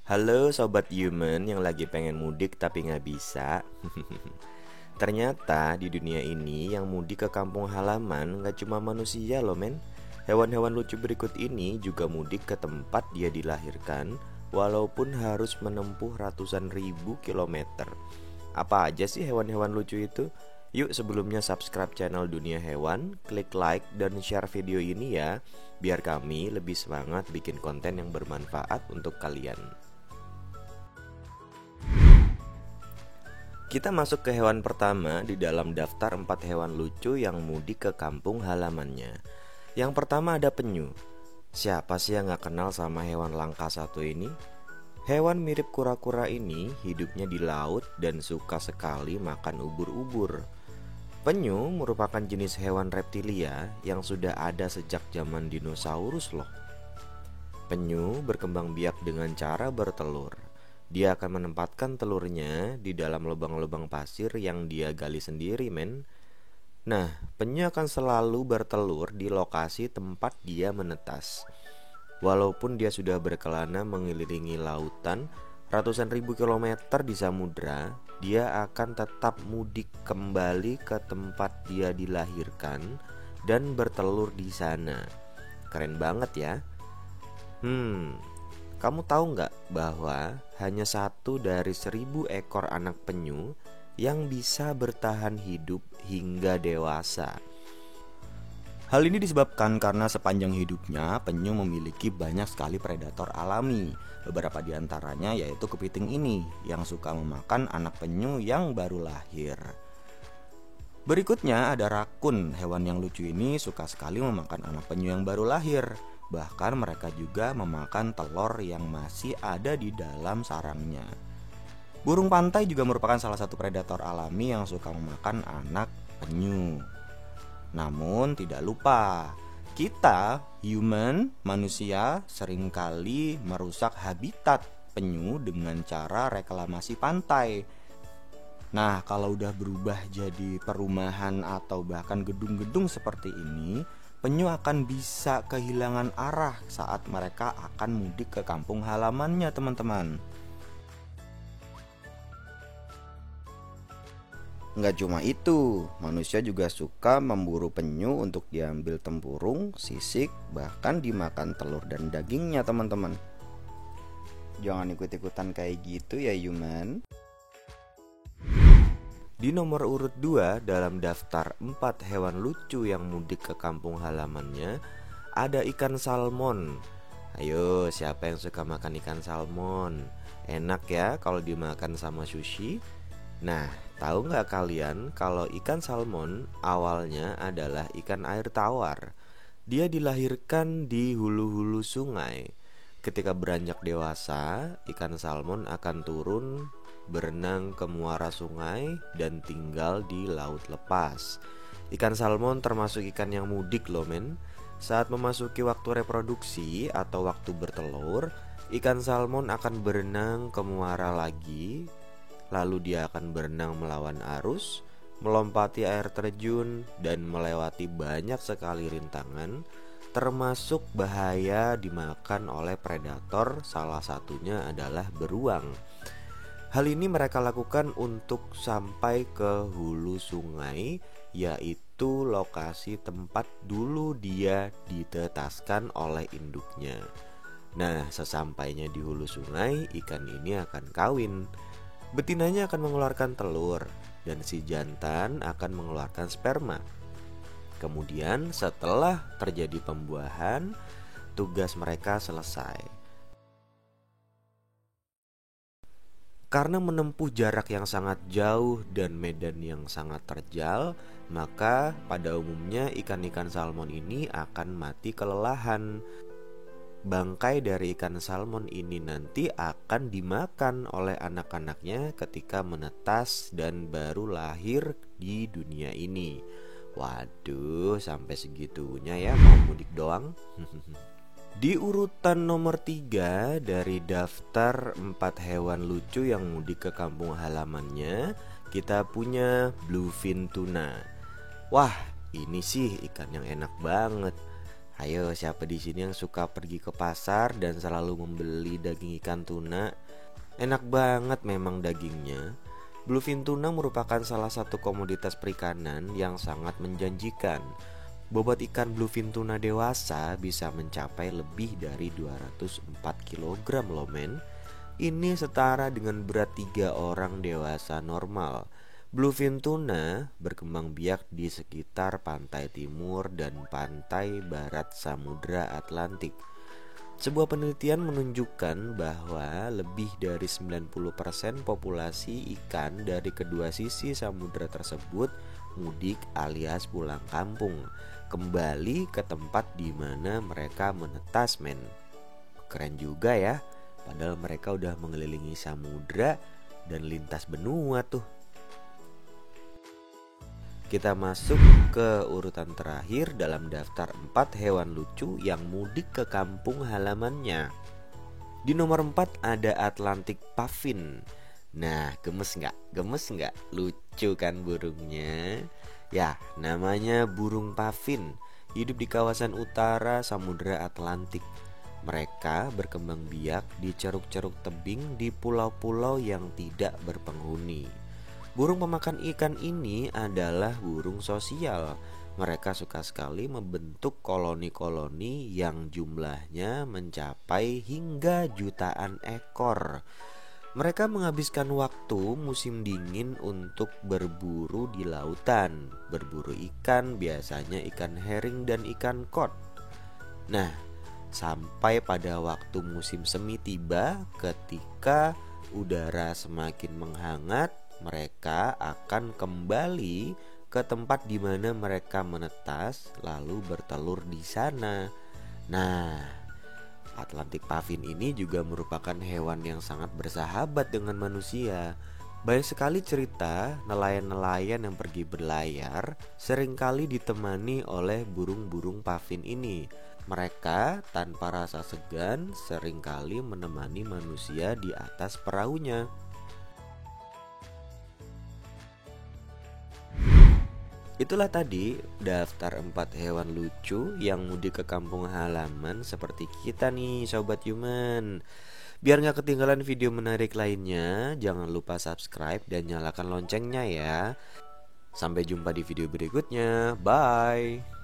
Halo Sobat Human yang lagi pengen mudik tapi nggak bisa. Ternyata di dunia ini yang mudik ke kampung halaman nggak cuma manusia loh men. Hewan-hewan lucu berikut ini juga mudik ke tempat dia dilahirkan, walaupun harus menempuh ratusan ribu kilometer. Apa aja sih hewan-hewan lucu itu? Yuk sebelumnya subscribe channel Dunia Hewan, klik like dan share video ini ya, biar kami lebih semangat bikin konten yang bermanfaat untuk kalian. Kita masuk ke hewan pertama di dalam daftar 4 hewan lucu yang mudik ke kampung halamannya. Yang pertama ada penyu. Siapa sih yang gak kenal sama hewan langka satu ini? Hewan mirip kura-kura ini hidupnya di laut dan suka sekali makan ubur-ubur. Penyu merupakan jenis hewan reptilia yang sudah ada sejak zaman dinosaurus loh. Penyu berkembang biak dengan cara bertelur. Dia akan menempatkan telurnya di dalam lubang-lubang pasir yang dia gali sendiri, men. Nah, penyu akan selalu bertelur di lokasi tempat dia menetas. Walaupun dia sudah berkelana mengelilingi lautan ratusan ribu kilometer di samudra, dia akan tetap mudik kembali ke tempat dia dilahirkan dan bertelur di sana. Keren banget ya. Kamu tahu nggak bahwa hanya 1 dari 1.000 ekor anak penyu yang bisa bertahan hidup hingga dewasa? Hal ini disebabkan karena sepanjang hidupnya penyu memiliki banyak sekali predator alami. Beberapa di antaranya yaitu kepiting ini yang suka memakan anak penyu yang baru lahir. Berikutnya ada rakun. Hewan yang lucu ini suka sekali memakan anak penyu yang baru lahir. Bahkan mereka juga memakan telur yang masih ada di dalam sarangnya. Burung pantai juga merupakan salah satu predator alami yang suka memakan anak penyu. Namun tidak lupa, kita human, manusia seringkali merusak habitat penyu dengan cara reklamasi pantai. Nah, kalau udah berubah jadi perumahan atau bahkan gedung-gedung seperti ini, penyu akan bisa kehilangan arah saat mereka akan mudik ke kampung halamannya, teman-teman. Nggak cuma itu, manusia juga suka memburu penyu untuk diambil tempurung, sisik, bahkan dimakan telur dan dagingnya, teman-teman. Jangan ikut-ikutan kayak gitu ya, human. Di nomor urut 2 dalam daftar 4 hewan lucu yang mudik ke kampung halamannya ada ikan salmon. Ayo, siapa yang suka makan ikan salmon? Enak ya kalau dimakan sama sushi. Nah, tahu nggak kalian kalau ikan salmon awalnya adalah ikan air tawar. Dia dilahirkan di hulu-hulu sungai. Ketika beranjak dewasa, ikan salmon akan turun berenang ke muara sungai dan tinggal di laut lepas. Ikan salmon termasuk ikan yang mudik loh men. Saat memasuki waktu reproduksi atau waktu bertelur, ikan salmon akan berenang ke muara lagi. Lalu dia akan berenang melawan arus, melompati air terjun, dan melewati banyak sekali rintangan, termasuk bahaya dimakan oleh predator, salah satunya adalah beruang. Hal ini mereka lakukan untuk sampai ke hulu sungai, yaitu lokasi tempat dulu dia ditetaskan oleh induknya. Nah, sesampainya di hulu sungai, ikan ini akan kawin. Betinanya akan mengeluarkan telur, dan si jantan akan mengeluarkan sperma. Kemudian setelah terjadi pembuahan, tugas mereka selesai. Karena menempuh jarak yang sangat jauh dan medan yang sangat terjal, maka pada umumnya ikan-ikan salmon ini akan mati kelelahan. Bangkai dari ikan salmon ini nanti akan dimakan oleh anak-anaknya ketika menetas dan baru lahir di dunia ini. Waduh, sampai segitunya ya mau mudik doang. Di urutan nomor 3 dari daftar 4 hewan lucu yang mudik ke kampung halamannya, kita punya bluefin tuna. Wah, ini sih ikan yang enak banget. Ayo, siapa di sini yang suka pergi ke pasar dan selalu membeli daging ikan tuna? Enak banget memang dagingnya. Bluefin tuna merupakan salah satu komoditas perikanan yang sangat menjanjikan. Bobot ikan bluefin tuna dewasa bisa mencapai lebih dari 204 kg loh men. Ini setara dengan berat 3 orang dewasa normal. Bluefin tuna berkembang biak di sekitar pantai timur dan pantai barat Samudra Atlantik. Sebuah penelitian menunjukkan bahwa lebih dari 90% populasi ikan dari kedua sisi samudra tersebut mudik alias pulang kampung, kembali ke tempat di mana mereka menetas men. Keren juga ya, padahal mereka udah mengelilingi samudra dan lintas benua tuh. Kita masuk ke urutan terakhir dalam daftar 4 hewan lucu yang mudik ke kampung halamannya. Di nomor 4 ada Atlantic Puffin. Nah, gemes nggak? Gemes nggak? Lucu kan burungnya? Ya, namanya burung puffin. Hidup di kawasan utara Samudra Atlantik. Mereka berkembang biak di ceruk-ceruk tebing di pulau-pulau yang tidak berpenghuni. Burung pemakan ikan ini adalah burung sosial. Mereka suka sekali membentuk koloni-koloni yang jumlahnya mencapai hingga jutaan ekor. Mereka menghabiskan waktu musim dingin untuk berburu di lautan. Berburu ikan, biasanya ikan herring dan ikan kod. Nah, sampai pada waktu musim semi tiba, ketika udara semakin menghangat, mereka akan kembali ke tempat di mana mereka menetas lalu bertelur di sana. Nah, Atlantic Puffin ini juga merupakan hewan yang sangat bersahabat dengan manusia. Banyak sekali cerita nelayan-nelayan yang pergi berlayar seringkali ditemani oleh burung-burung puffin ini. Mereka tanpa rasa segan seringkali menemani manusia di atas perahunya. Itulah tadi daftar 4 hewan lucu yang mudik ke kampung halaman seperti kita nih Sobat Human. Biar gak ketinggalan video menarik lainnya, jangan lupa subscribe dan nyalakan loncengnya ya. Sampai jumpa di video berikutnya, bye.